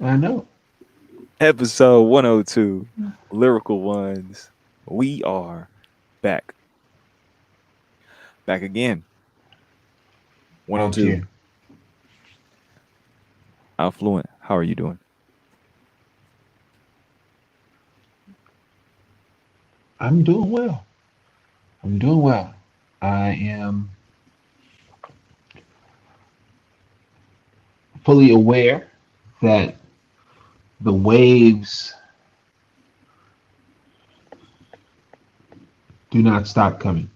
I know. Episode 102, Lyrical Ones. We are back. Back again. Thank 102. you. Affluent. How are you doing? I'm doing well. I'm doing well. I am fully aware that the waves do not stop coming.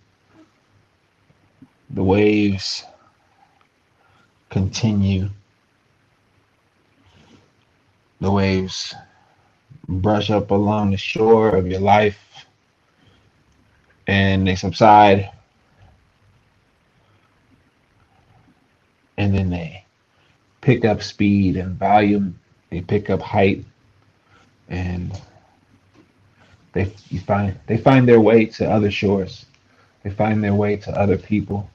The waves continue. The waves brush up along the shore of your life and they subside and then they pick up speed and volume. They pick up height and they find their way to other shores. They find their way to other people.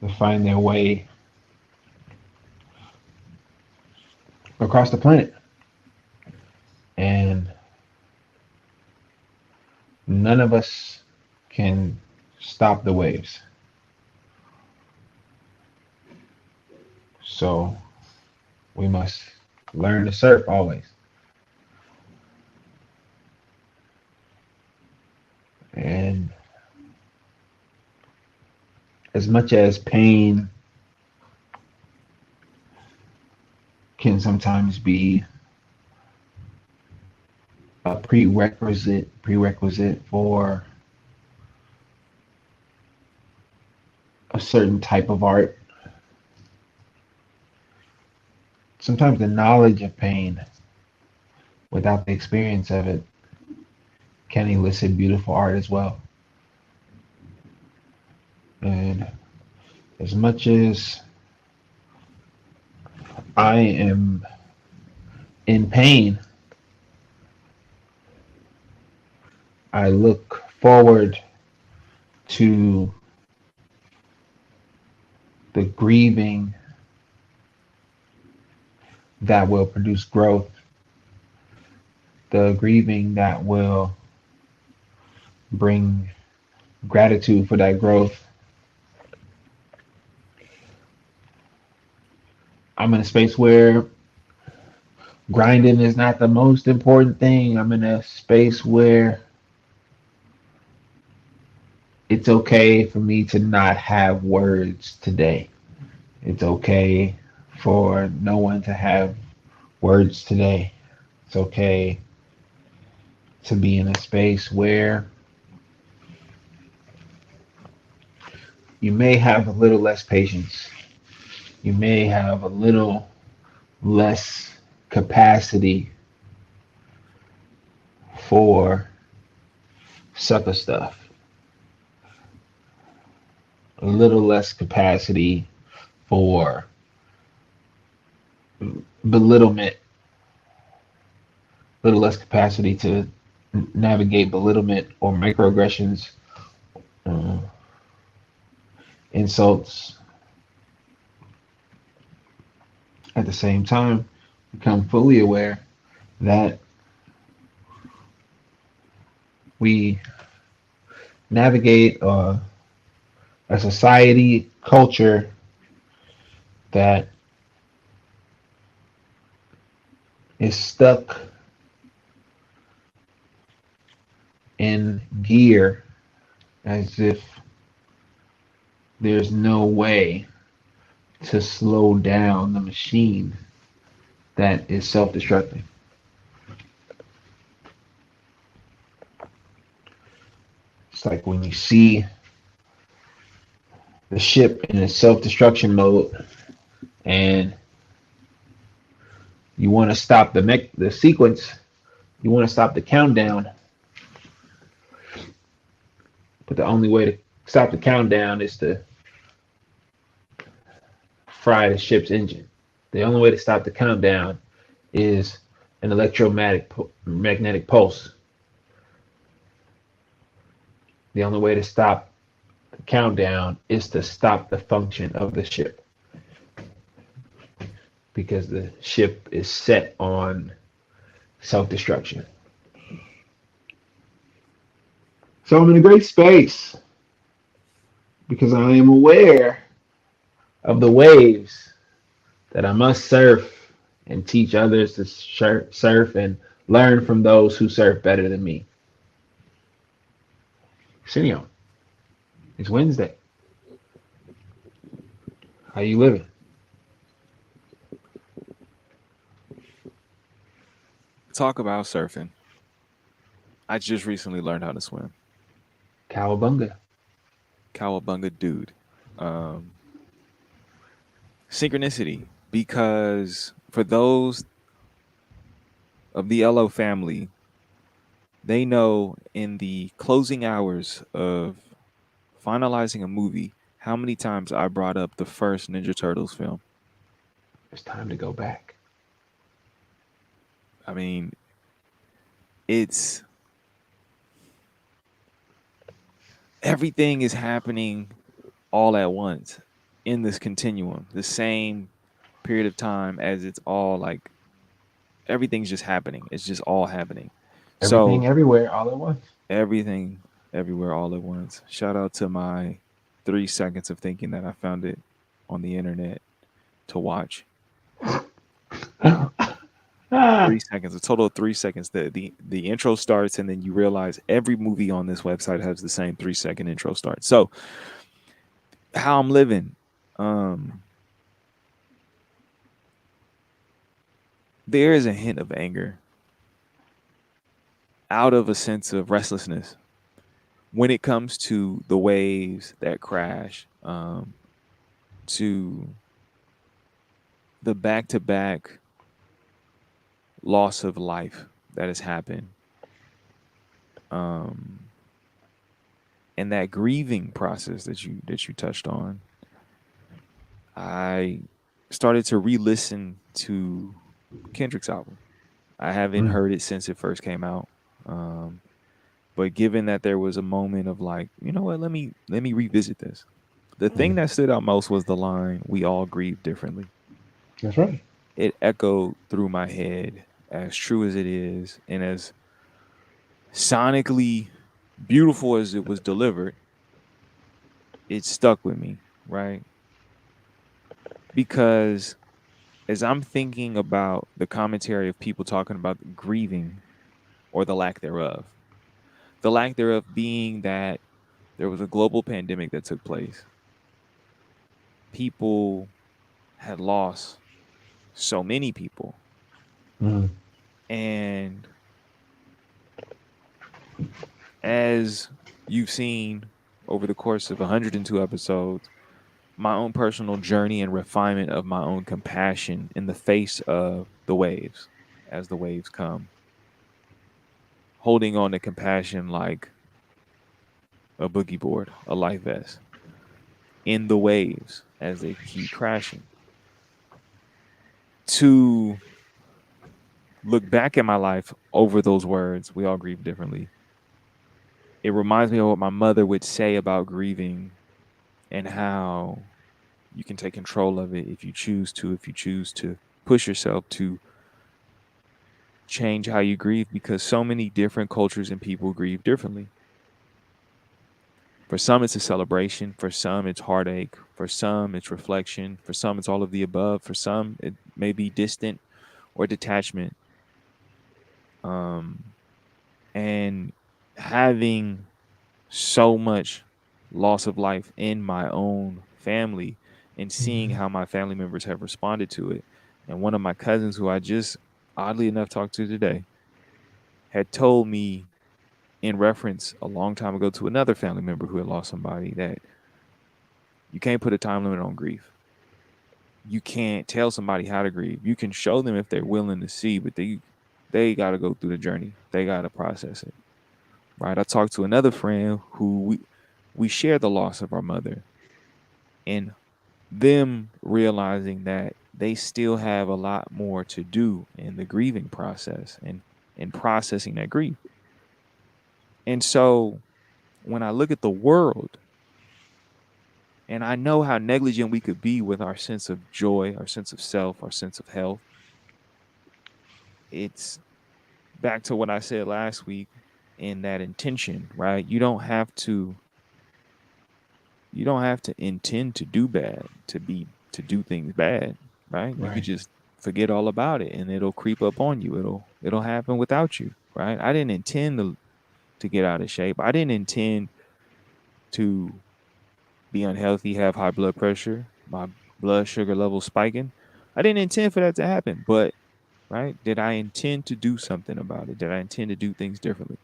They find their way across the planet. And none of us can stop the waves. So we must learn to surf always. And as much as pain can sometimes be a prerequisite for a certain type of art, sometimes the knowledge of pain without the experience of it can elicit beautiful art as well. And as much as I am in pain, I look forward to the grieving that will produce growth, the grieving that will bring gratitude for that growth. I'm in a space where grinding is not the most important thing. I'm in a space where it's okay for me to not have words today. It's okay for no one to have words today. It's okay to be in a space where you may have a little less patience. You may have a little less capacity for sucker stuff, a little less capacity for belittlement, a little less capacity to navigate belittlement or microaggressions, uh, insults. At the same time, become fully aware that we navigate a society culture that is stuck in gear as if there's no way to slow down the machine that is self-destructing. It's like when you see the ship in a self-destruction mode and you want to stop the sequence, you want to stop the countdown, but the only way to stop the countdown is to fry the ship's engine. The only way to stop the countdown is an electromagnetic magnetic pulse. The only way to stop the countdown is to stop the function of the ship. because the ship is set on self destruction. So I'm in a great space because I am aware of the waves that I must surf and teach others to surf and learn from those who surf better than me. Senor, it's Wednesday. How you living? Talk about surfing. I just recently learned how to swim. Cowabunga. Cowabunga dude. Um, Synchronicity. Because for those of the LO family, they know in the closing hours of finalizing a movie how many times I brought up the first Ninja Turtles film. It's time to go back. I mean, it's everything is happening all at once in this continuum, the same period of time as it's all like everything's just happening. It's just all happening. So Everything, everywhere, all at once. everything, everywhere, all at once. Shout out to my 3 seconds of thinking that I found it on the internet to watch. Ah, 3 seconds, a total of 3 seconds. The intro starts, and then you realize every movie on this website has the same 3 second intro start. So how I'm living, um, there is a hint of anger out of a sense of restlessness when it comes to the waves that crash, to the back to back loss of life that has happened, um, and that grieving process that you touched on. I started to re-listen to Kendrick's album. I haven't mm, heard it since it first came out. Um, but given that there was a moment of like, you know what, let me revisit this. The thing mm. that stood out most was the line, "We all grieve differently." That's right. It echoed through my head as true as it is, and as sonically beautiful as it was delivered, it stuck with me, right? Because as I'm thinking about the commentary of people talking about grieving or the lack thereof being that there was a global pandemic that took place. People had lost so many people. Mm, And as you've seen over the course of 102 episodes, my own personal journey and refinement of my own compassion in the face of the waves as the waves come, holding on to compassion like a boogie board, a life vest, in the waves as they keep crashing. To look back at my life over those words, we all grieve differently. It reminds me of what my mother would say about grieving and how you can take control of it if you choose to push yourself to change how you grieve, because so many different cultures and people grieve differently. For some, it's a celebration. For some, it's heartache. For some, it's reflection. For some, it's all of the above. For some, it may be distant or detachment. Um, and having so much loss of life in my own family and seeing mhm, how my family members have responded to it. And one of my cousins, who I just oddly enough talked to today, had told me in reference a long time ago to another family member who had lost somebody that you can't put a time limit on grief. You can't tell somebody how to grieve. You can show them if they're willing to see, but they got to go through the journey. They got to process it. Right? I talked to another friend who we share the loss of our mother, and them realizing that they still have a lot more to do in the grieving process and in processing that grief. And so when I look at the world, And I know how negligent we could be with our sense of joy, our sense of self, our sense of health. It's back to what I said last week in that intention, right? You don't have to intend to do bad, to do things bad, right? You could Right. just forget all about it and it'll creep up on you. It'll happen without you, right? I didn't intend to get out of shape. I didn't intend to be unhealthy, have high blood pressure, my blood sugar level spiking. I didn't intend for that to happen, but right? Did I intend to do something about it? Did I intend to do things differently?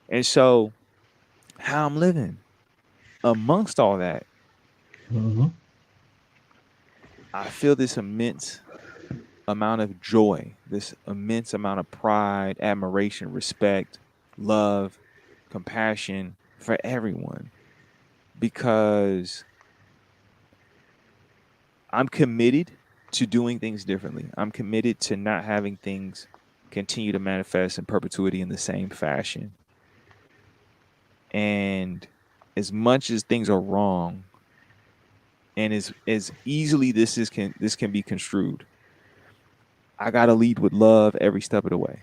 And so, how I'm living amongst all that, Mm-hmm. I feel this immense amount of joy, this immense amount of pride, admiration, respect, love, compassion for everyone because I'm committed to doing things differently. I'm committed to not having things continue to manifest in perpetuity in the same fashion. And as much as things are wrong, and as easily this can be construed, I gotta lead with love every step of the way.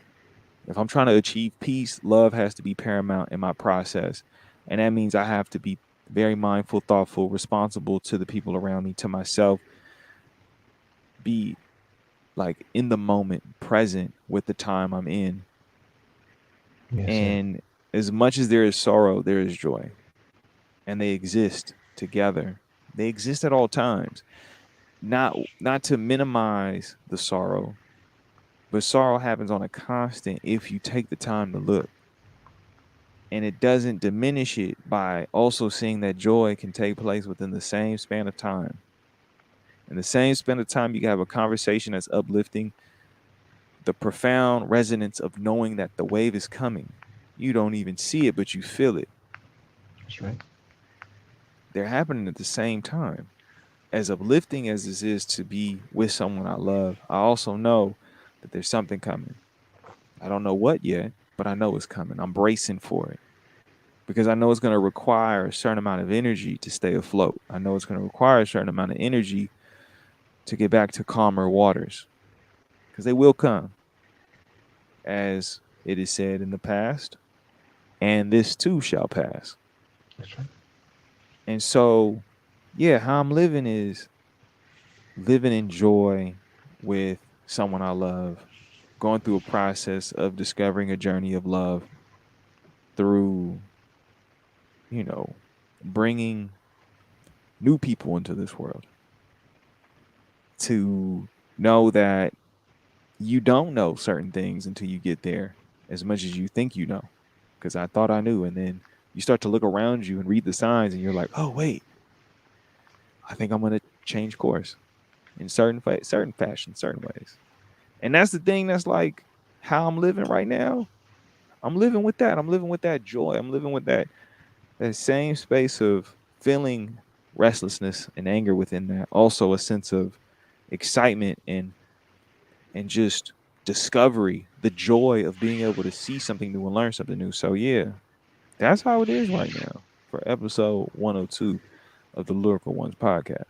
If I'm trying to achieve peace, love has to be paramount in my process. And that means I have to be very mindful, thoughtful, responsible to the people around me, to myself, be like in the moment, present with the time I'm in. Yes, sir. And as much as there is sorrow, there is joy. And they exist together. They exist at all times. Not to minimize the sorrow, but sorrow happens on a constant if you take the time to look. And it doesn't diminish it by also seeing that joy can take place within the same span of time. In the same span of time, you can have a conversation that's uplifting, the profound resonance of knowing that the wave is coming. You don't even see it, but you feel it. That's right. They're happening at the same time. As uplifting as this is to be with someone I love, I also know that there's something coming. I don't know what yet, but I know it's coming. I'm bracing for it because I know it's going to require a certain amount of energy to stay afloat. I know it's going to require a certain amount of energy to get back to calmer waters because they will come, as it is said in the past, and this too shall pass. That's right. And so, yeah, how I'm living is living in joy with someone I love, going through a process of discovering a journey of love through, you know, bringing new people into this world to know that you don't know certain things until you get there as much as you think you know. Because I thought I knew. And then you start to look around you and read the signs and you're like, oh, wait, I think I'm going to change course in certain fashion, certain ways. And that's the thing that's like how I'm living right now. I'm living with that. I'm living with that joy. I'm living with that same space of feeling restlessness and anger within that. Also a sense of excitement and just discovery, the joy of being able to see something new and learn something new. So yeah, that's how it is right now for episode 102 of the Lyrical Ones podcast.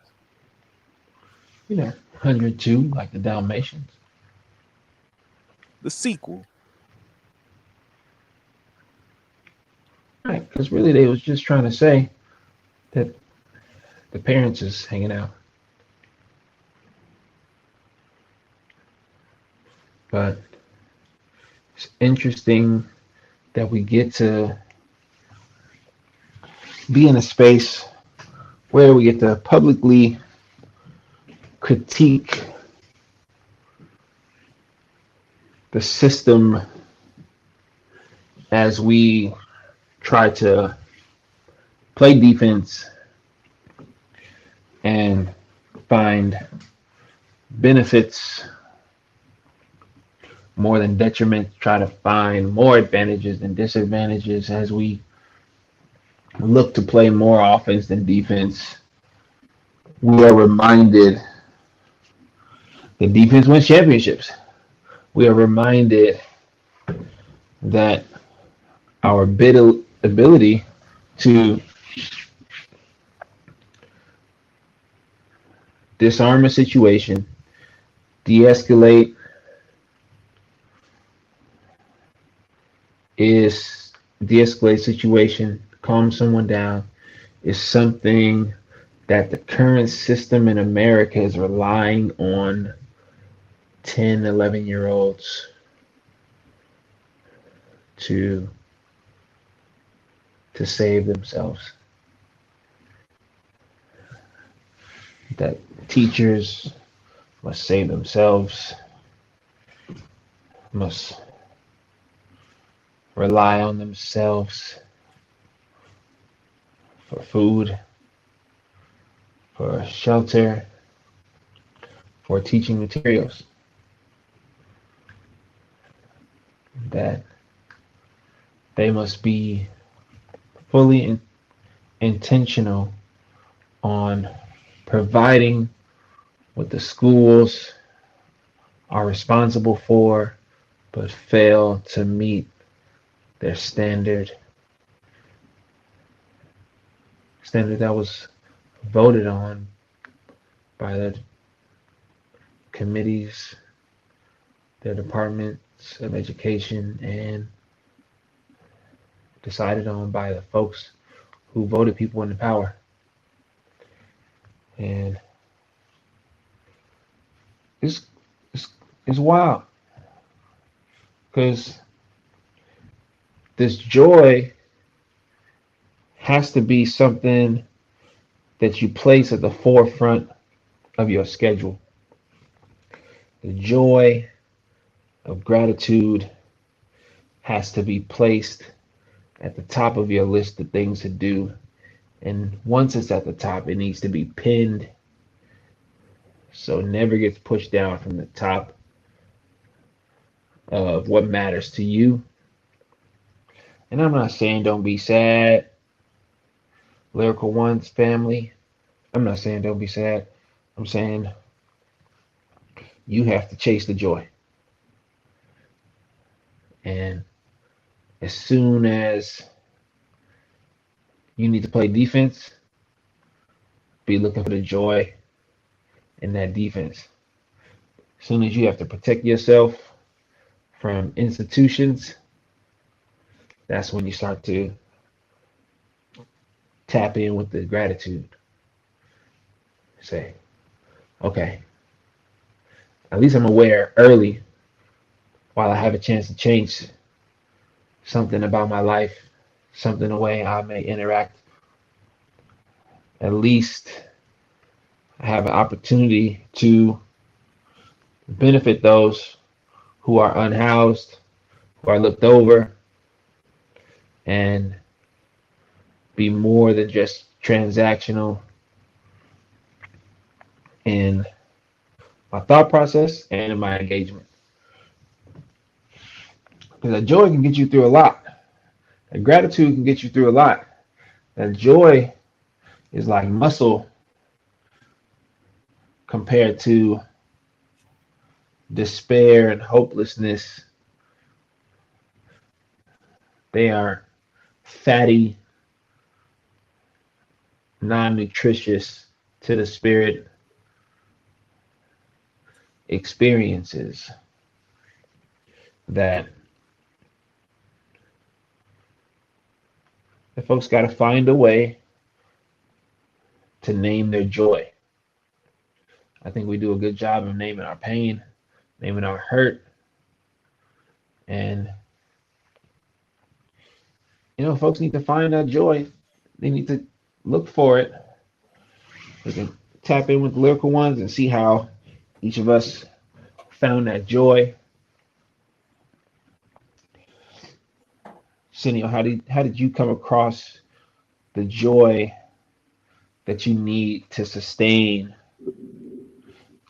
102, like the Dalmatians. The sequel. Right. Because really, they was just trying to say that the parents is hanging out. But it's interesting that we get to be in a space where we get to publicly critique the system as we try to play defense and find benefits more than detriment, try to find more advantages than disadvantages as we look to play more offense than defense. We are reminded that defense wins championships. We are reminded that our ability to disarm a situation, de-escalate is de-escalate situation, calm someone down is something that the current system in America is relying on 10, 11 year olds to save themselves. That teachers must save themselves, must rely on themselves for food, for shelter, for teaching materials. That they must be fully intentional on providing what the schools are responsible for, but fail to meet their standard that was voted on by the committees, their departments of education, and decided on by the folks who voted people into power. And it's it's, it's wild because this joy has to be something that you place at the forefront of your schedule. The joy of gratitude has to be placed at the top of your list of things to do. And once it's at the top, it needs to be pinned so it never gets pushed down from the top of what matters to you. And I'm not saying don't be sad, Lyrical One's family. I'm not saying don't be sad. I'm saying you have to chase the joy. And as soon as you need to play defense, be looking for the joy in that defense. As soon as you have to protect yourself from institutions, that's when you start to tap in with the gratitude. Say, okay, at least I'm aware early while I have a chance to change something about my life, something the way I may interact. At least I have an opportunity to benefit those who are unhoused, who are looked over, and be more than just transactional in my thought process and in my engagement. Because that joy can get you through a lot. That gratitude can get you through a lot. That joy is like muscle compared to despair and hopelessness. They are fatty, non nutritious to the spirit experiences that the folks got to find a way to name their joy. I think we do a good job of naming our pain, naming our hurt, and folks need to find that joy. They need to look for it. They can tap in with lyrical ones and see how each of us found that joy. Cindy, how did you come across the joy that you need to sustain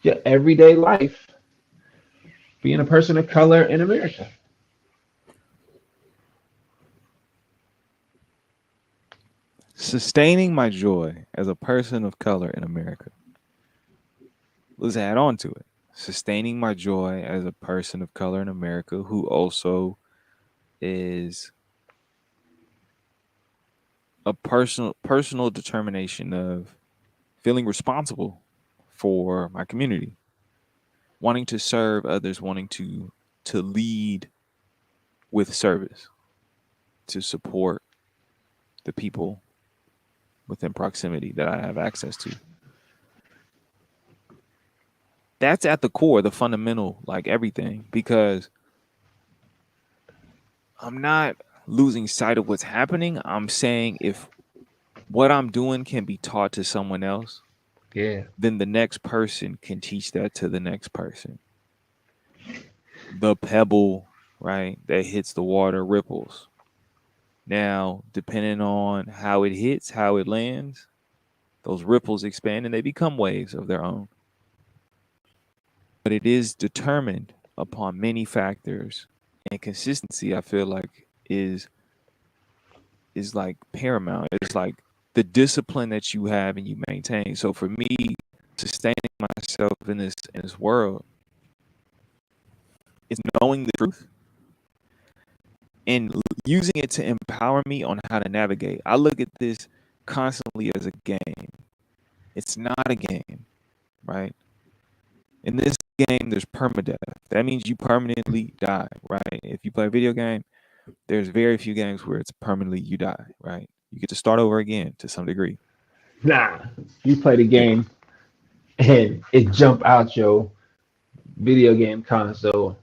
your everyday life being a person of color in America? Sustaining my joy as a person of color in America. Let's add on to it. Sustaining my joy as a person of color in America who also is a personal determination of feeling responsible for my community, wanting to serve others, wanting to lead with service, to support the people within proximity that I have access to. That's at the core, the fundamental, like everything, because I'm not losing sight of what's happening. I'm saying if what I'm doing can be taught to someone else, Yeah. then the next person can teach that to the next person. The pebble, right, that hits the water ripples. Now, depending on how it hits, how it lands, those ripples expand and they become waves of their own. But it is determined upon many factors, and consistency, I feel like, is like paramount. It's like the discipline that you have and you maintain. So for me, sustaining myself in this world is knowing the truth and using it to empower me on how to navigate. I look at this constantly as a game. It's not a game, right? In this game, there's permadeath. That means you permanently die, right? If you play a video game, there's very few games where it's permanently you die, right? You get to start over again to some degree. Nah, you play the Yeah, game and it jump out your video game console.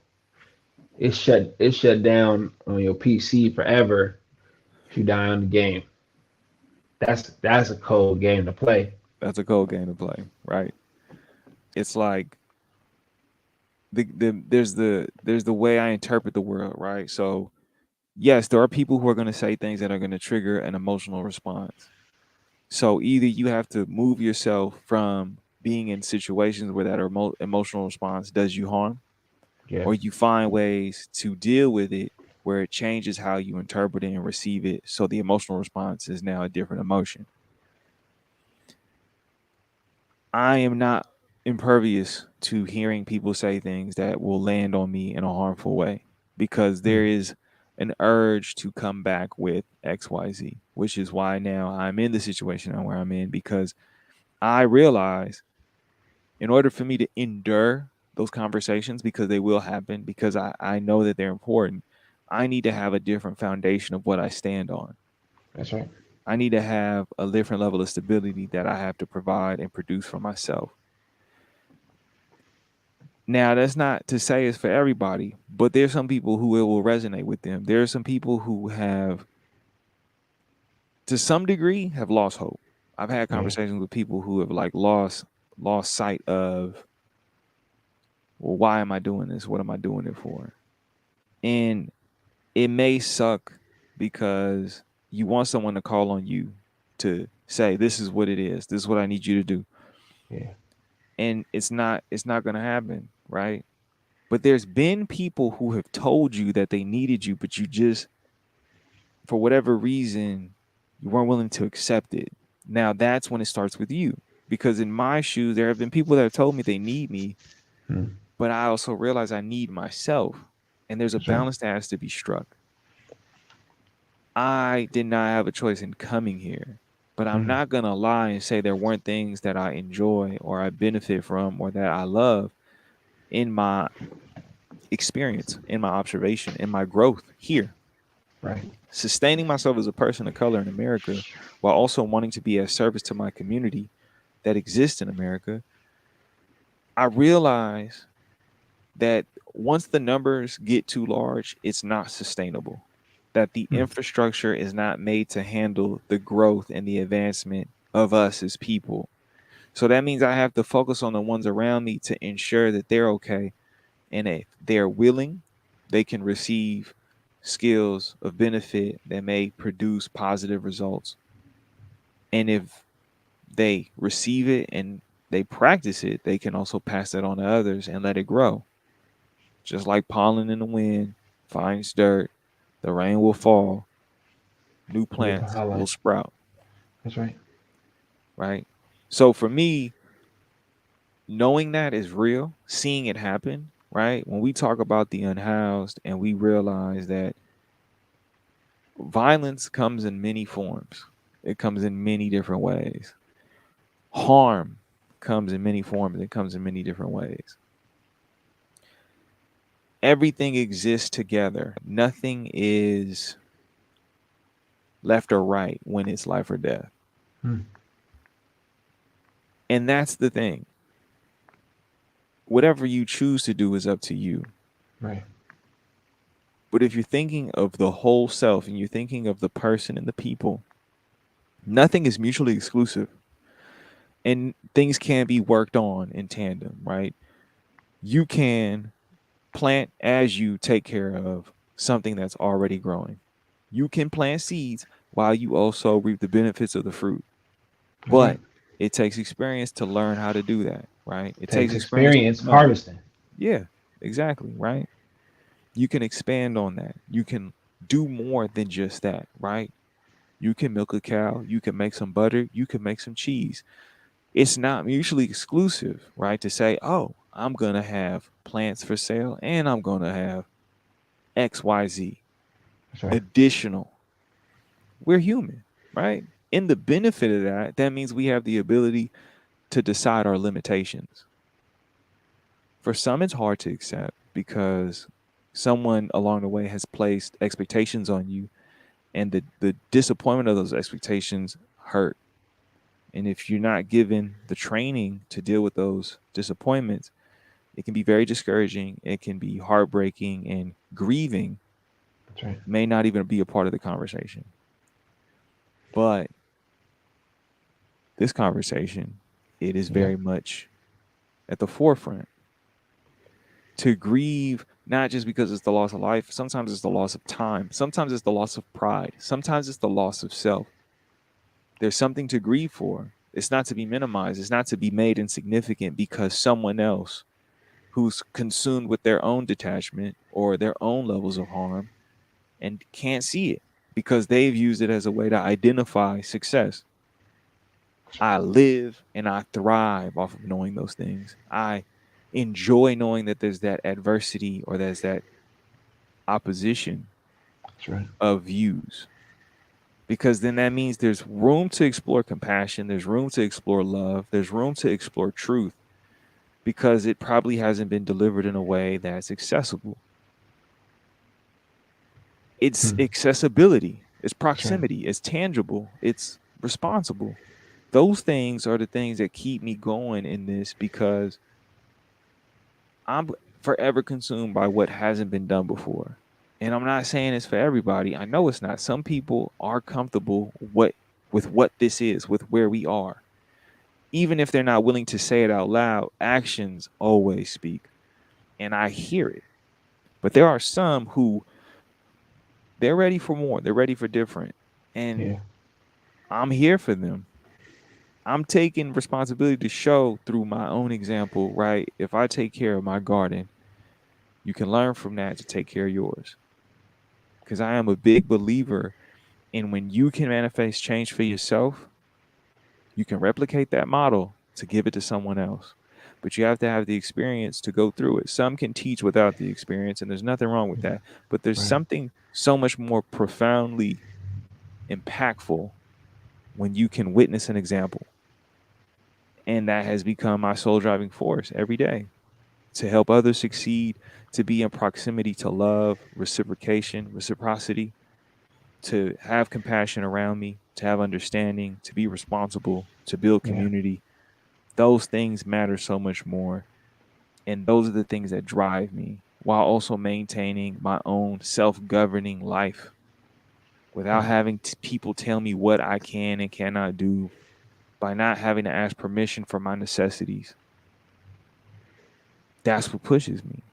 It shut down on your PC forever if you die on the game. That's a cold game to play. that's a cold game to play, right? It's like there's the way I interpret the world, right? So yes, there are people who are going to say things that are going to trigger an emotional response. So either you have to move yourself from being in situations where that emotional response does you harm, Yeah, or you find ways to deal with it where it changes how you interpret it and receive it. So the emotional response is now a different emotion. I am not impervious to hearing people say things that will land on me in a harmful way because there mm, is an urge to come back with XYZ, which is why now I'm in the situation where I'm in because I realize in order for me to endure those conversations, because they will happen, because I know that they're important, I need to have a different foundation of what I stand on. that's right. I need to have a different level of stability that I have to provide and produce for myself. Now, that's not to say it's for everybody, but there's some people who it will resonate with them. There are some people who have, to some degree, have lost hope. I've had Yeah, conversations with people who have like lost sight of, well, why am I doing this? What am I doing it for? And it may suck because you want someone to call on you to say, this is what it is. This is what I need you to do. yeah, And it's not going to happen, right? But there's been people who have told you that they needed you, but you just, for whatever reason, you weren't willing to accept it. Now that's when it starts with you. Because in my shoes, there have been people that have told me they need me, mm, but I also realize I need myself. And there's a that's right. balance that has to be struck. I did not have a choice in coming here, but I'm Mm, not going to lie and say there weren't things that I enjoy or I benefit from or that I love in my experience, in my observation, in my growth here. right. Sustaining myself as a person of color in America while also wanting to be of service to my community that exists in America, I realize that once the numbers get too large, it's not sustainable. That the Mm, infrastructure is not made to handle the growth and the advancement of us as people. So that means I have to focus on the ones around me to ensure that they're okay. And if they're willing, they can receive skills of benefit that may produce positive results. And if they receive it and they practice it, they can also pass that on to others and let it grow. Just like pollen in the wind finds dirt, the rain will fall, new you get the plants will highlight. sprout, That's right. right? So for me, knowing that is real, seeing it happen, right? When we talk about the unhoused and we realize that violence comes in many forms, it comes in many different ways. Harm comes in many forms, it comes in many different ways. Everything exists together. Nothing is left or right when it's life or death. Hmm. And that's the thing. Whatever you choose to do is up to you. Right. But if you're thinking of the whole self and you're thinking of the person and the people, nothing is mutually exclusive. And things can be worked on in tandem, right? You can plant as you take care of something that's already growing. You can plant seeds while you also reap the benefits of the fruit. That's right. But it takes experience to learn how to do that, right? It takes Takes experience experience to know. harvesting. Yeah, exactly, right? You can expand on that. You can do more than just that, right? You can milk a cow, you can make some butter, you can make some cheese. It's not mutually exclusive, right? To say, oh, I'm going to have plants for sale and I'm going to have XYZ That's right. additional. We're human, right? In the benefit of that, that means we have the ability to decide our limitations. For some, it's hard to accept because someone along the way has placed expectations on you, and the disappointment of those expectations hurt. And if you're not given the training to deal with those disappointments, it can be very discouraging. It can be heartbreaking, and grieving That's right. may not even be a part of the conversation. But this conversation, it is Yeah. very much at the forefront. To grieve, not just because it's the loss of life, sometimes it's the loss of time, sometimes it's the loss of pride, sometimes it's the loss of self. There's something to grieve for. It's not to be minimized, it's not to be made insignificant because someone else who's consumed with their own detachment or their own levels of harm and can't see it because they've used it as a way to identify success. I live and I thrive off of knowing those things. I enjoy knowing that there's that adversity or there's that opposition That's right. of views, because then that means there's room to explore compassion, there's room to explore love, there's room to explore truth, because it probably hasn't been delivered in a way that's accessible. It's Hmm. accessibility, it's That's right. proximity, it's tangible, it's responsible. Those things are the things that keep me going in this, because I'm forever consumed by what hasn't been done before. And I'm not saying it's for everybody. I know it's not. Some people are comfortable with what this is, with where we are. Even if they're not willing to say it out loud, actions always speak. And I hear it. But there are some who they're ready for more. They're ready for different. And Yeah. I'm here for them. I'm taking responsibility to show through my own example, right? If I take care of my garden, you can learn from that to take care of yours. Because I am a big believer in when you can manifest change for yourself, you can replicate that model to give it to someone else. But you have to have the experience to go through it. Some can teach without the experience, and there's nothing wrong with Yeah. that. But there's Right. something so much more profoundly impactful when you can witness an example. And that has become my soul driving force every day, to help others succeed, to be in proximity to love, reciprocation, reciprocity, to have compassion around me, to have understanding, to be responsible, to build Yeah. community. Those things matter so much more. And those are the things that drive me, while also maintaining my own self governing life without Right. having people tell me what I can and cannot do, by not having to ask permission for my necessities. That's what pushes me.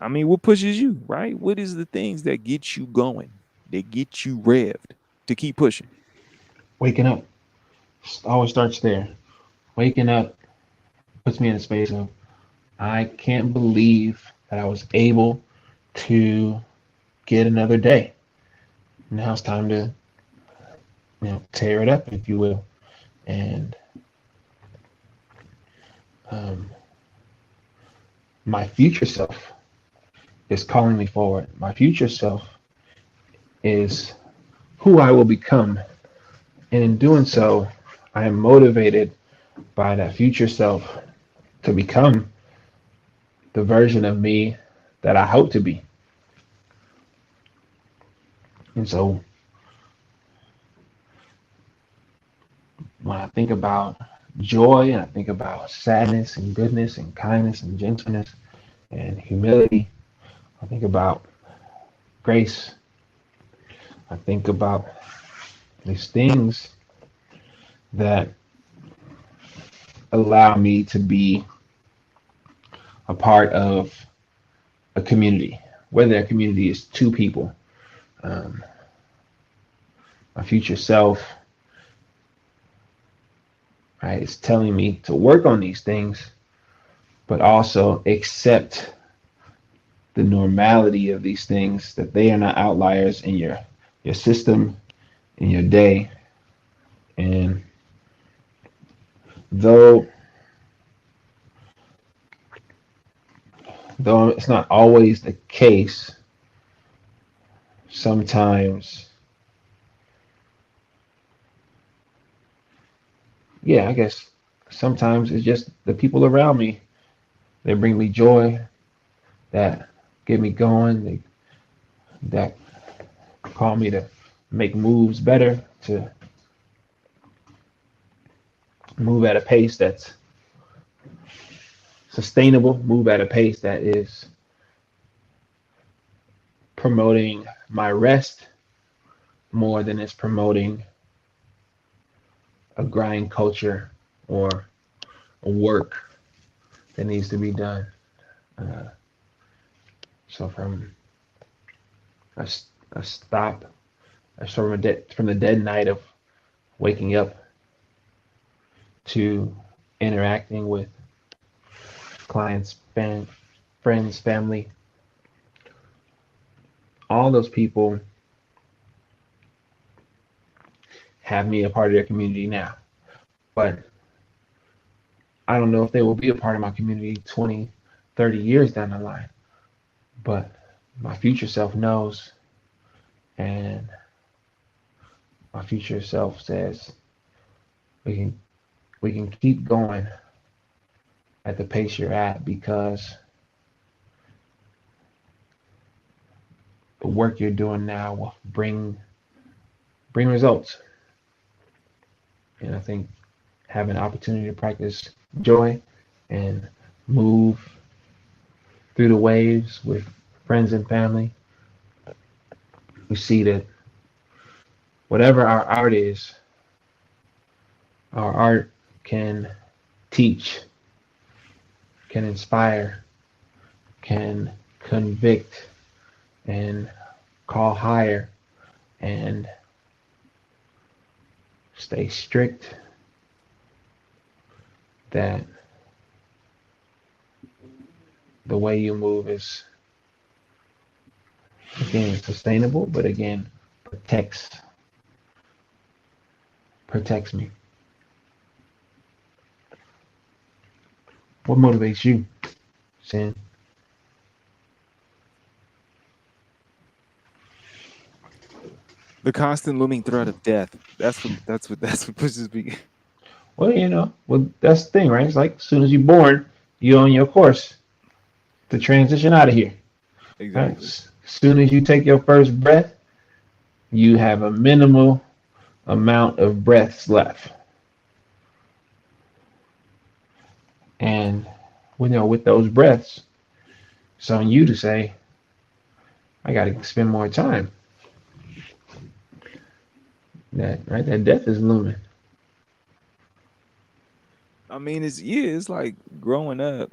I mean, what pushes you, right? What is the things that get you going, that get you revved to keep pushing? Waking up always starts there. Waking up puts me in a space of I can't believe that I was able to get another day. Now it's time to tear it up, if you will. And um, my future self is calling me forward. My future self is who I will become, and in doing so, I am motivated by that future self to become the version of me that I hope to be. And so when I think about joy and I think about sadness and goodness and kindness and gentleness and humility, I think about grace. I think about these things that allow me to be a part of a community, whether that community is two people. Um, my future self, right, is telling me to work on these things, but also accept the normality of these things, that they are not outliers in your system, in your day. And though though it's not always the case, sometimes, yeah, I guess sometimes it's just the people around me. They bring me joy, that get me going, that call me to make moves better, to move at a pace that's sustainable, move at a pace that is promoting my rest more than it's promoting a grind culture or a work that needs to be done. Uh, so from a, a stop, from the dead night of waking up to interacting with clients, friends, family, all those people have me a part of their community now. But I don't know if they will be a part of my community 20, 30 years down the line. But my future self knows, and my future self says we can we can keep going at the pace you're at because the work you're doing now will bring results. And I think having an opportunity to practice joy and move through the waves with friends and family, we see that whatever our art is, our art can teach, can inspire, can convict, and call higher, and stay strict, that the way you move is, again, sustainable, but again, protects me. What motivates you, Sin? The constant looming threat of death. That's what pushes me. Well, that's the thing, right? It's like as soon as you're born, you're on your course to transition out of here. Right? Exactly. As soon as you take your first breath, you have a minimal amount of breaths left. And with those breaths, it's on you to say, I got to spend more time. That death is looming. I mean, it's like growing up.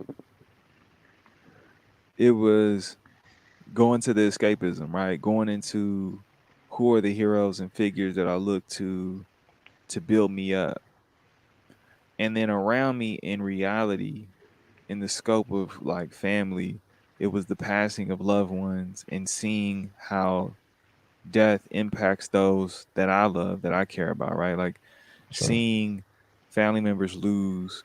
It was going to the escapism, right? Going into who are the heroes and figures that I look to build me up, and then around me in reality, in the scope of like family, it was the passing of loved ones and seeing how death impacts those that I love, that I care about, right? Like Sure. seeing family members lose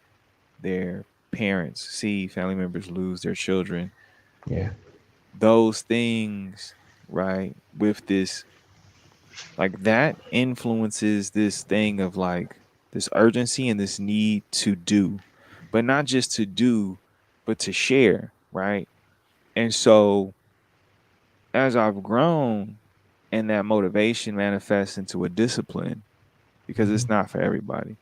their parents, see family members lose their children, Yeah. those things, right? With this, like that influences this thing of like this urgency and this need to do, but not just to do, but to share, right? And so as I've grown and that motivation manifests into a discipline, because Hmm. it's not for everybody,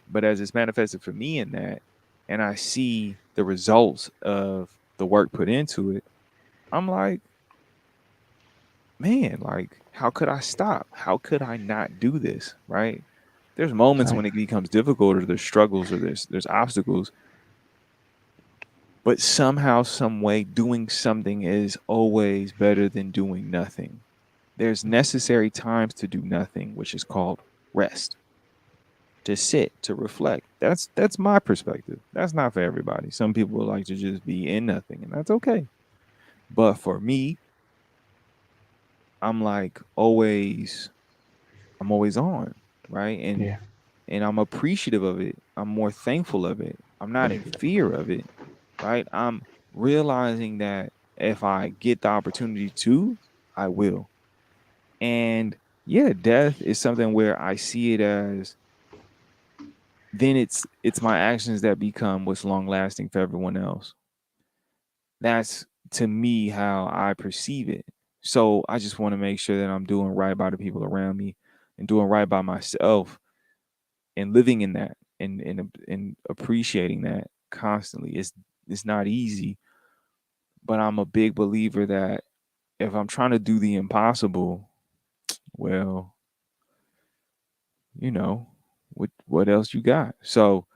but as it's manifested for me in that, and I see the results of the work put into it, I'm like, man, like, how could I stop? How could I not do this? Right? There's moments Right. when it becomes difficult, or there's struggles, or there's obstacles, but somehow, some way, doing something is always better than doing nothing. There's necessary times to do nothing, which is called rest, to sit, to reflect. That's my perspective. That's not for everybody. Some people would like to just be in nothing, and that's okay. But for me, I'm like always, I'm always on, right? Yeah. And I'm appreciative of it. I'm more thankful of it. I'm not in fear of it, right? I'm realizing that if I get the opportunity to, I will. And yeah, death is something where I see it as, then it's my actions that become what's long lasting for everyone else. That's, to me, how I perceive it. So I just want to make sure that I'm doing right by the people around me and doing right by myself and living in that and appreciating that constantly. It's not easy, but I'm a big believer that if I'm trying to do the impossible, well, you know, what else you got? So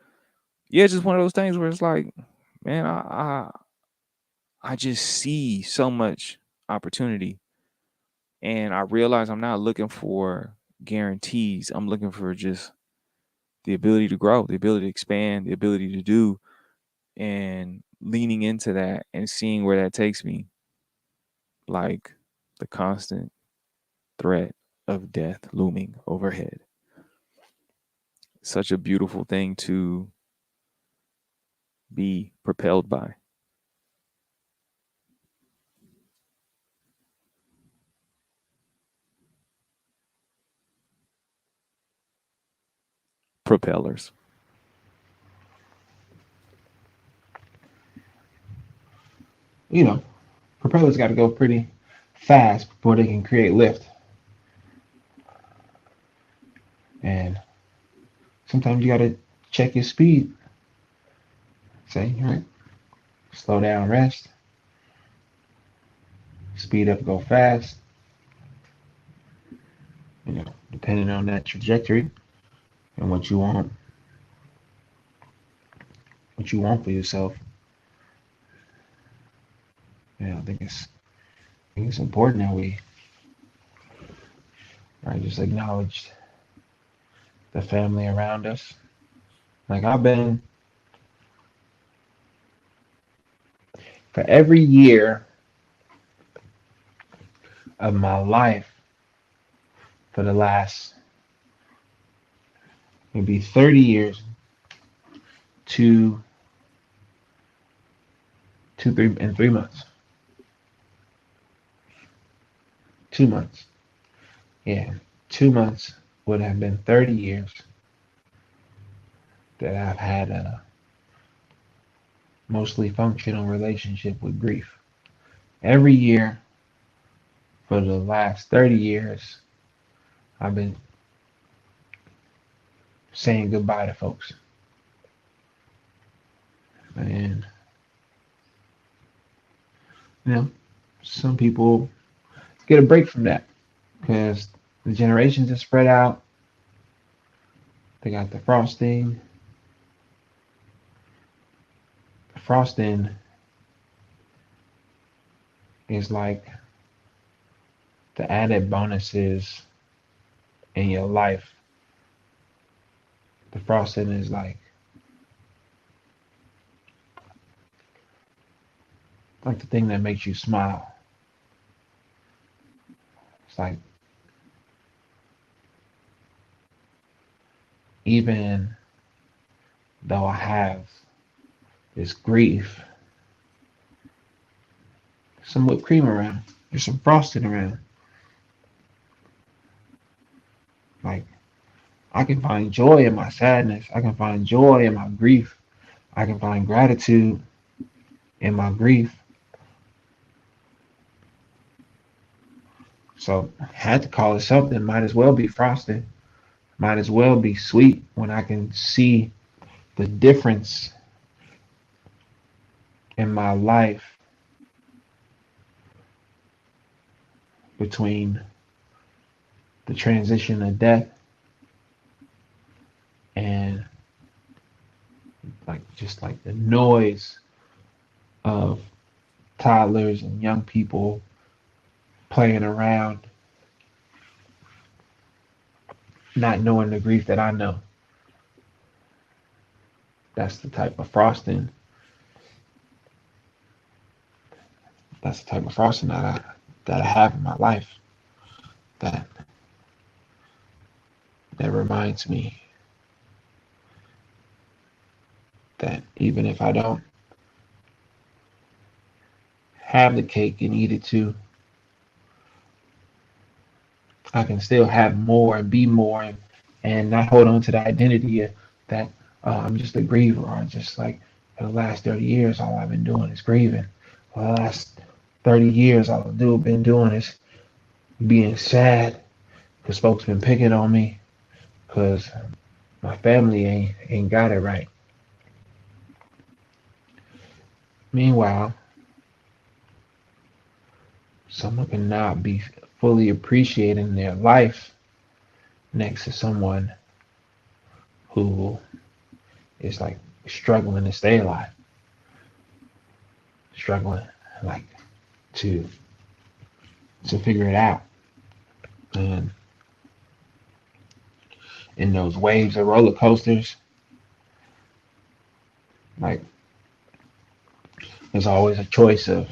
yeah, it's just one of those things where it's like, man, I just see so much opportunity, and I realize I'm not looking for guarantees. I'm looking for just the ability to grow, the ability to expand, the ability to do, and leaning into that and seeing where that takes me, like the constant threat of death looming overhead. Such a beautiful thing to be propelled by. Propellers. You know, propellers got to go pretty fast before they can create lift. And sometimes you got to check your speed. Say, all right, slow down, rest, speed up, go fast. You know, depending on that trajectory and what you want for yourself. Yeah, I think it's important that we right just acknowledge the family around us. Like I've been for every year of my life for the last maybe 30 years, two, 3 months, 2 months. Yeah, 2 months would have been 30 years that I've had a mostly functional relationship with grief. Every year for the last 30 years, I've been saying goodbye to folks. And, you know, some people get a break from that because the generations are spread out. They got the frosting. The frosting is like the added bonuses in your life. The frosting is like the thing that makes you smile. It's like even though I have this grief, there's some whipped cream around. There's some frosting around. Like I can find joy in my sadness. I can find joy in my grief. I can find gratitude in my grief. So I had to call it something. Might as well be frosted. Might as well be sweet when I can see the difference in my life between the transition of death and like just like the noise of toddlers and young people playing around, not knowing the grief that I know. That's the type of frosting. That's the type of frosting that I have in my life. That that reminds me that even if I don't have the cake and eat it too, I can still have more and be more and not hold on to the identity that I'm just a griever or just like for the last 30 years all I've been doing is grieving. For the last 30 years all I've been doing is being sad because folks been picking on me because my family ain't got it right. Meanwhile, someone cannot be fully appreciating their life next to someone who is like struggling to stay alive, struggling like to to figure it out. And in those waves of roller coasters, like there's always a choice of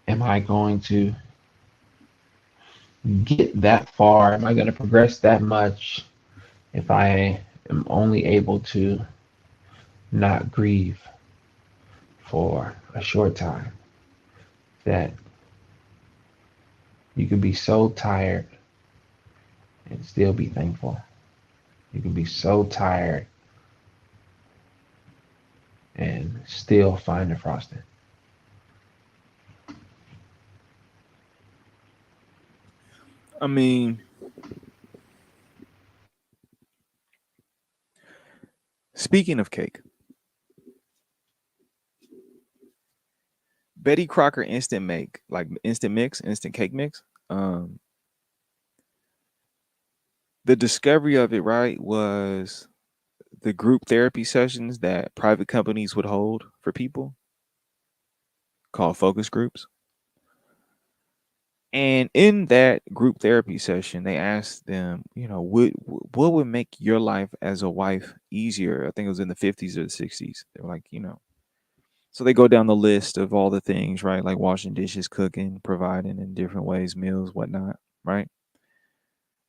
am I going to get that far? Am I going to progress that much if I am only able to not grieve for a short time? That you can be so tired and still be thankful. You can be so tired and still find the frosting. I mean, speaking of cake, Betty Crocker instant make, like instant mix, instant cake mix. Um, the discovery of it, right, was the group therapy sessions that private companies would hold for people called focus groups. And in that group therapy session, they asked them, what would make your life as a wife easier? I think it was in the 50s or the 60s. They were like, so they go down the list of all the things, right? Like washing dishes, cooking, providing in different ways, meals, whatnot, right?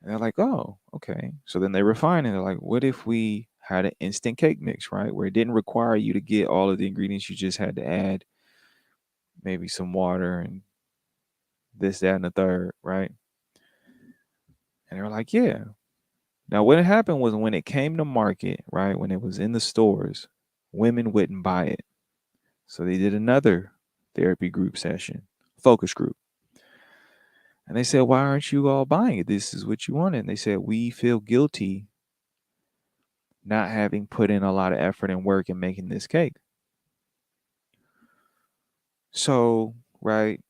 And they're like, oh, okay. So then they refine it. They're like, what if we had an instant cake mix, right? Where it didn't require you to get all of the ingredients. You just had to add maybe some water and this, that, and the third, right? And they were like, yeah. Now, what happened was when it came to market, right? When it was in the stores, women wouldn't buy it. So they did another therapy group session, focus group. And they said, why aren't you all buying it? This is what you wanted. And they said, we feel guilty not having put in a lot of effort and work in making this cake. So, right,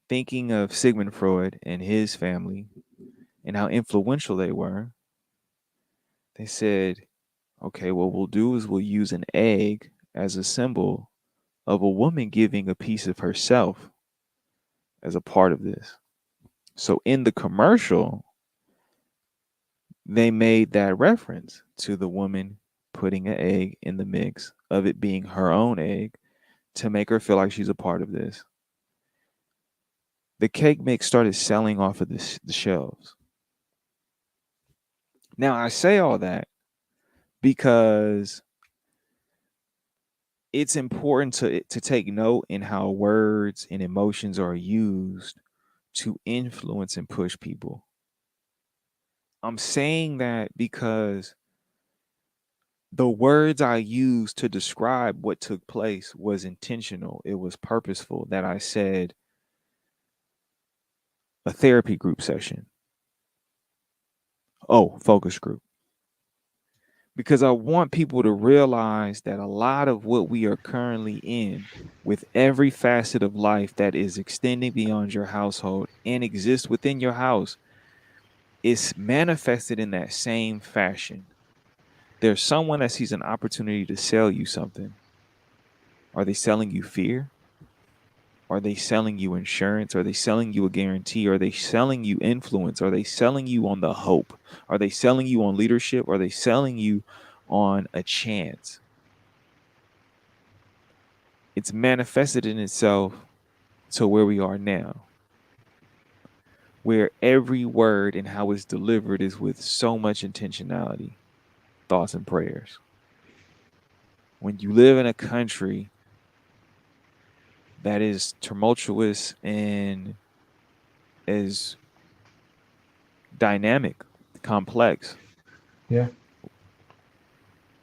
thinking of Sigmund Freud and his family and how influential they were, they said, okay, what we'll do is we'll use an egg as a symbol of a woman giving a piece of herself as a part of this. So in the commercial, they made that reference to the woman putting an egg in the mix of it being her own egg to make her feel like she's a part of this. The cake mix started selling off of the shelves. Now, I say all that because it's important to take note in how words and emotions are used to influence and push people. I'm saying that because the words I used to describe what took place was intentional. It was purposeful that I said a therapy group session. Oh, focus group. Because I want people to realize that a lot of what we are currently in, with every facet of life that is extending beyond your household and exists within your house, is manifested in that same fashion. There's someone that sees an opportunity to sell you something. Are they selling you fear? Are they selling you insurance? Are they selling you a guarantee? Are they selling you influence? Are they selling you on the hope? Are they selling you on leadership? Are they selling you on a chance? It's manifested in itself to where we are now, where every word and how it's delivered is with so much intentionality, thoughts, and prayers. When you live in a country that is tumultuous and is dynamic, complex, Yeah.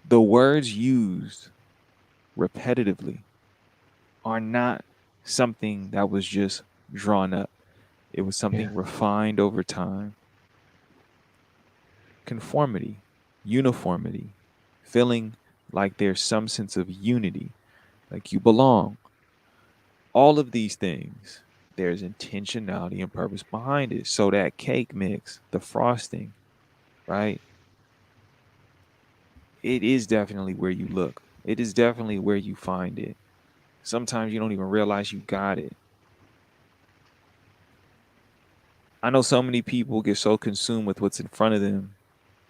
the words used repetitively are not something that was just drawn up. It was Yeah. something refined over time. Conformity, uniformity, feeling like there's some sense of unity, like you belong. All of these things, there's intentionality and purpose behind it. So that cake mix, the frosting, right? It is definitely where you look. It is definitely where you find it. Sometimes you don't even realize you got it. I know so many people get so consumed with what's in front of them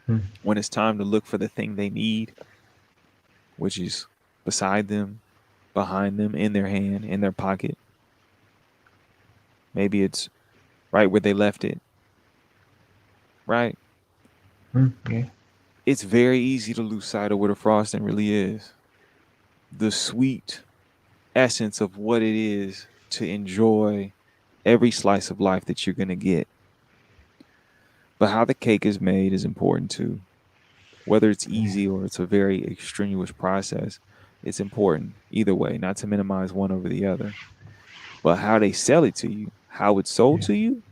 Mm. when it's time to look for the thing they need, which is beside them, behind them, in their hand, in their pocket. Maybe it's right where they left it, right? Mm. Yeah. It's very easy to lose sight of what a frosting really is. The sweet essence of what it is to enjoy every slice of life that you're going to get. But how the cake is made is important too. Whether it's Yeah. easy or it's a very extraneous process, it's important either way, not to minimize one over the other. But how they sell it to you, how it's sold Yeah. to you,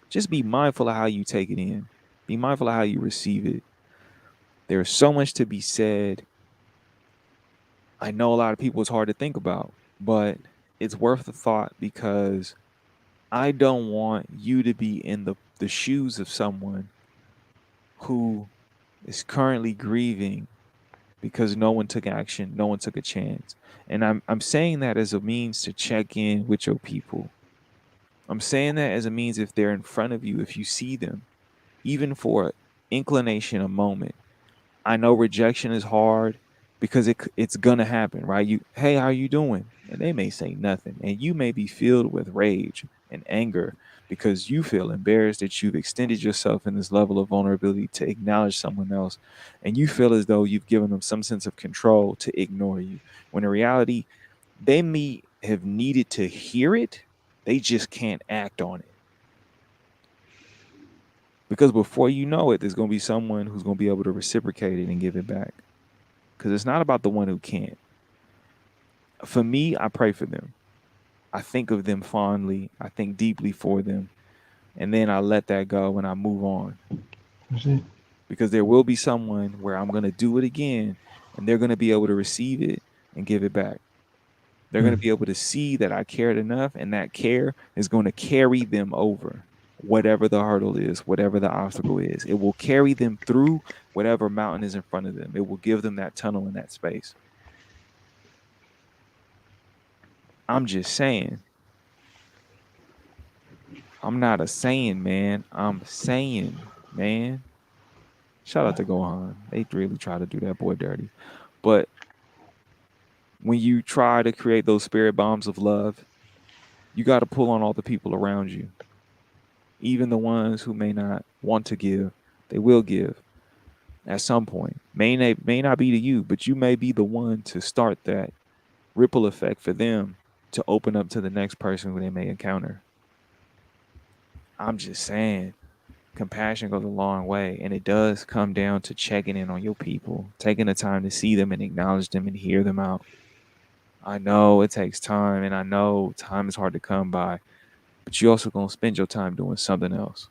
just be mindful of how you take it in. Be mindful of how you receive it. There's so much to be said. I know a lot of people it's hard to think about, but it's worth the thought because I don't want you to be in the shoes of someone who is currently grieving because no one took action, no one took a chance. And I'm saying that as a means to check in with your people. I'm saying that as a means if they're in front of you, if you see them, even for inclination, a moment. I know rejection is hard because it's gonna happen, right? You, hey, how you doing? And they may say nothing, and you may be filled with rage and anger because you feel embarrassed that you've extended yourself in this level of vulnerability to acknowledge someone else, and you feel as though you've given them some sense of control to ignore you. When in reality, they may have needed to hear it, they just can't act on it. Because before you know it, there's going to be someone who's going to be able to reciprocate it and give it back. Because it's not about the one who can't. For me, I pray for them. I think of them fondly. I think deeply for them. And then I let that go and I move on. That's it. Because there will be someone where I'm going to do it again and they're going to be able to receive it and give it back. They're going to Mm. be able to see that I cared enough, and that care is going to carry them over whatever the hurdle is, whatever the obstacle is. It will carry them through whatever mountain is in front of them. It will give them that tunnel in that space. I'm just saying, I'm not a saying, man. I'm saying, man. Shout out to Gohan. They really try to do that boy dirty. But when you try to create those spirit bombs of love, you got to pull on all the people around you, even the ones who may not want to give. They will give at some point. May not be to you, but you may be the one to start that ripple effect for them to open up to the next person who they may encounter. I'm just saying. compassion goes a long way. And it does come down to checking in on your people, taking the time to see them and acknowledge them and hear them out. I know it takes time, and I know time is hard to come by, but you also going to spend your time doing something else.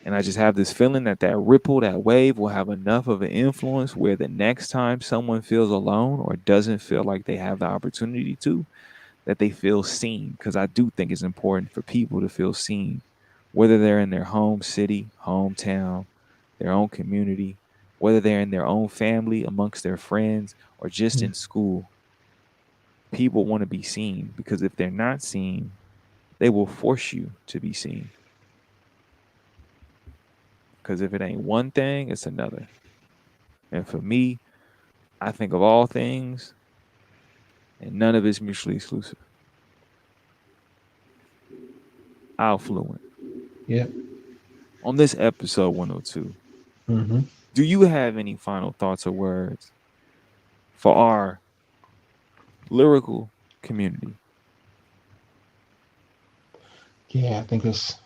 And I just have this feeling that that ripple, that wave will have enough of an influence where the next time someone feels alone or doesn't feel like they have the opportunity to, that they feel seen. Because I do think it's important for people to feel seen, whether they're in their home city, hometown, their own community, whether they're in their own family, amongst their friends, or just in school. People want to be seen because if they're not seen, they will force you to be seen. Because if it ain't one thing, it's another. And for me, I think of all things, and none of it's mutually exclusive. Affluent. Yep. On this episode 102, Hmm. do you have any final thoughts or words for our lyrical community? Yeah, I think it's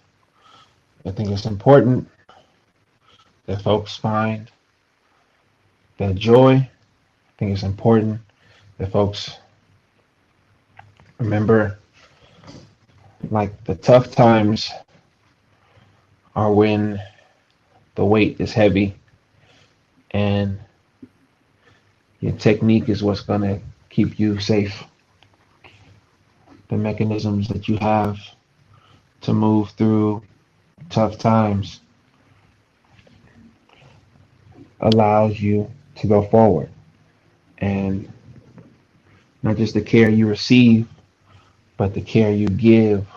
important that folks find that joy. I think it's important that folks remember, like, the tough times are when the weight is heavy, and your technique is what's going to keep you safe. The mechanisms that you have to move through tough times allows you to go forward. And not just the care you receive, but the care you give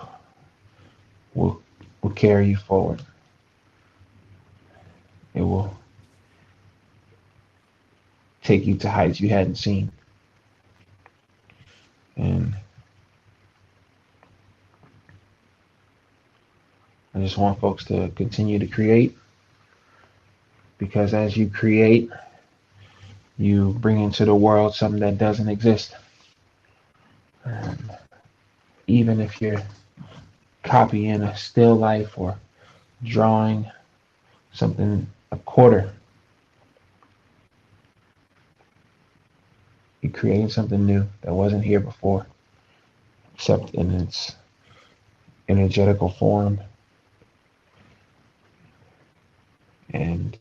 will will carry you forward. It will take you to heights you hadn't seen. And I just want folks to continue to create, because as you create, you bring into the world something that doesn't exist. Um, Even if you're copying a still life or drawing something a quarter, you're creating something new that wasn't here before, except in its energetical form. And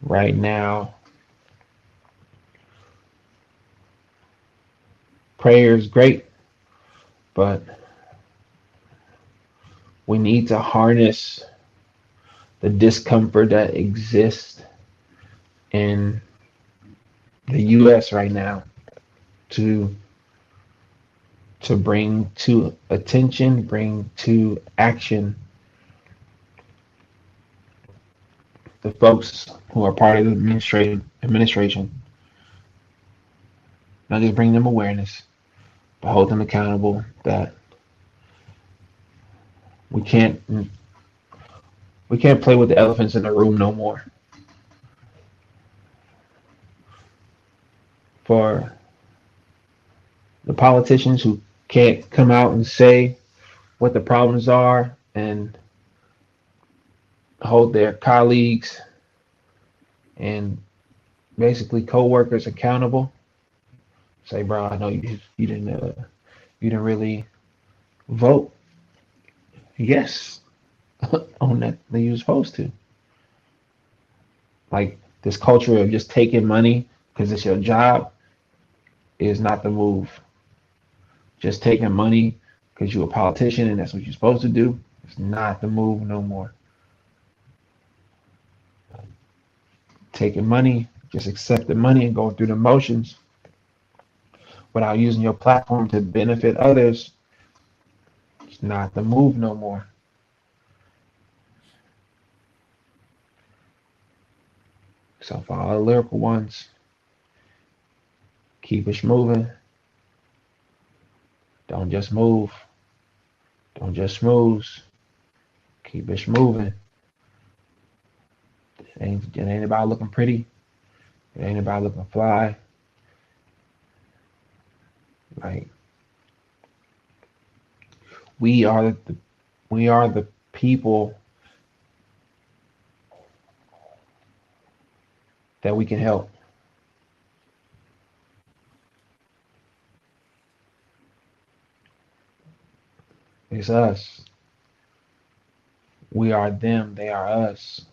right now, prayer is great, but we need to harness the discomfort that exists in the US right now to bring to attention, bring to action the folks who are part of the administration. Not just bring them awareness, but hold them accountable that we can't we can't play with the elephants in the room no more. For the politicians who can't come out and say what the problems are and hold their colleagues and basically co-workers accountable. Say, bro, I know you didn't really vote yes on that you were supposed to. Like, this culture of just taking money because it's your job is not the move. Just taking money because you're a politician and that's what you're supposed to do is not the move no more. Taking money, just accepting money and going through the motions without using your platform to benefit others, it's not the move no more. So for all the lyrical ones, keep it moving. Don't just move. Don't just snooze. Keep it moving. It ain't about looking pretty. It ain't about looking fly. Like, we are the we are the people that we can help. It's us. We are them, they are us.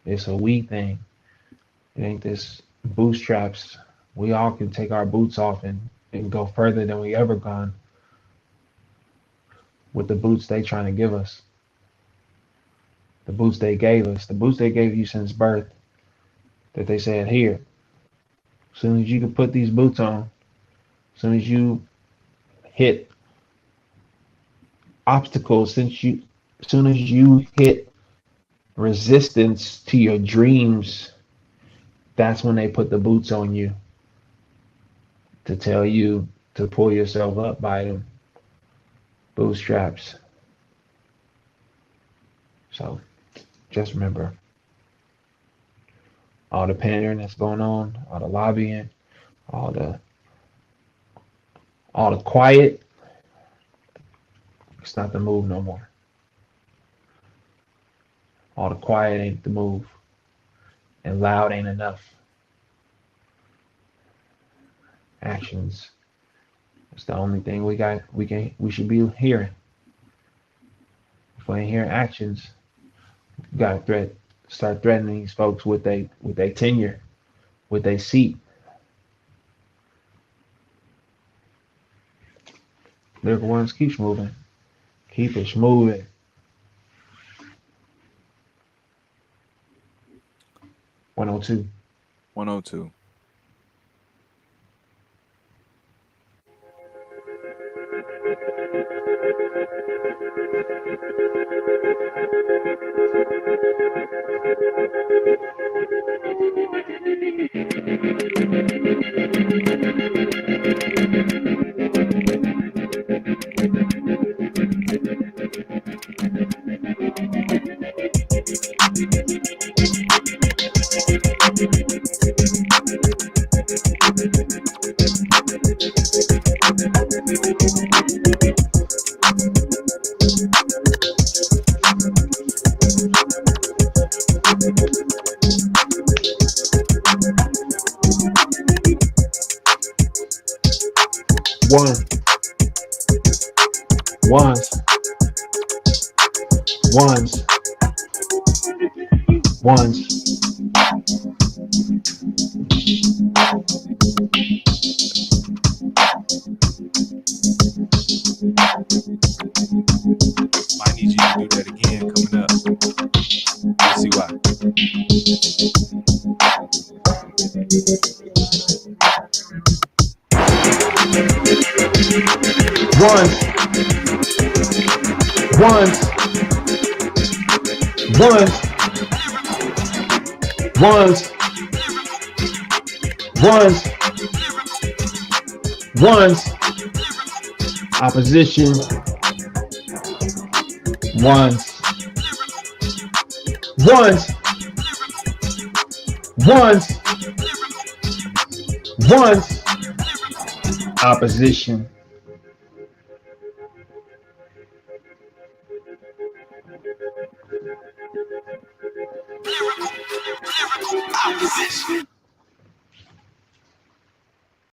It's a we thing. It ain't this bootstraps. We all can take our boots off and go further than we ever gone with the boots they trying to give us. The boots they gave us. The boots they gave you since birth. That they said, here, as soon as you can put these boots on, as soon as you hit obstacles, as soon as you hit resistance to your dreams, that's when they put the boots on you to tell you to pull yourself up by them bootstraps. So just remember, all the pandering that's going on, all the lobbying, all the all the quiet, it's not the move no more. All the quiet ain't the move, and loud ain't enough. Actions. It's the only thing we should be hearing. If we ain't hearing actions, we gotta start threatening these folks with their tenure, with their seat. Lyrical ones keeps moving. Keep it moving. 102. 102. One, ones, ones, ones. Might need you to do that again coming up. You'll see why. Ones, ones, ones, ones, ones, ones. Opposition. Ones, ones, ones, ones. Opposition. Opposition.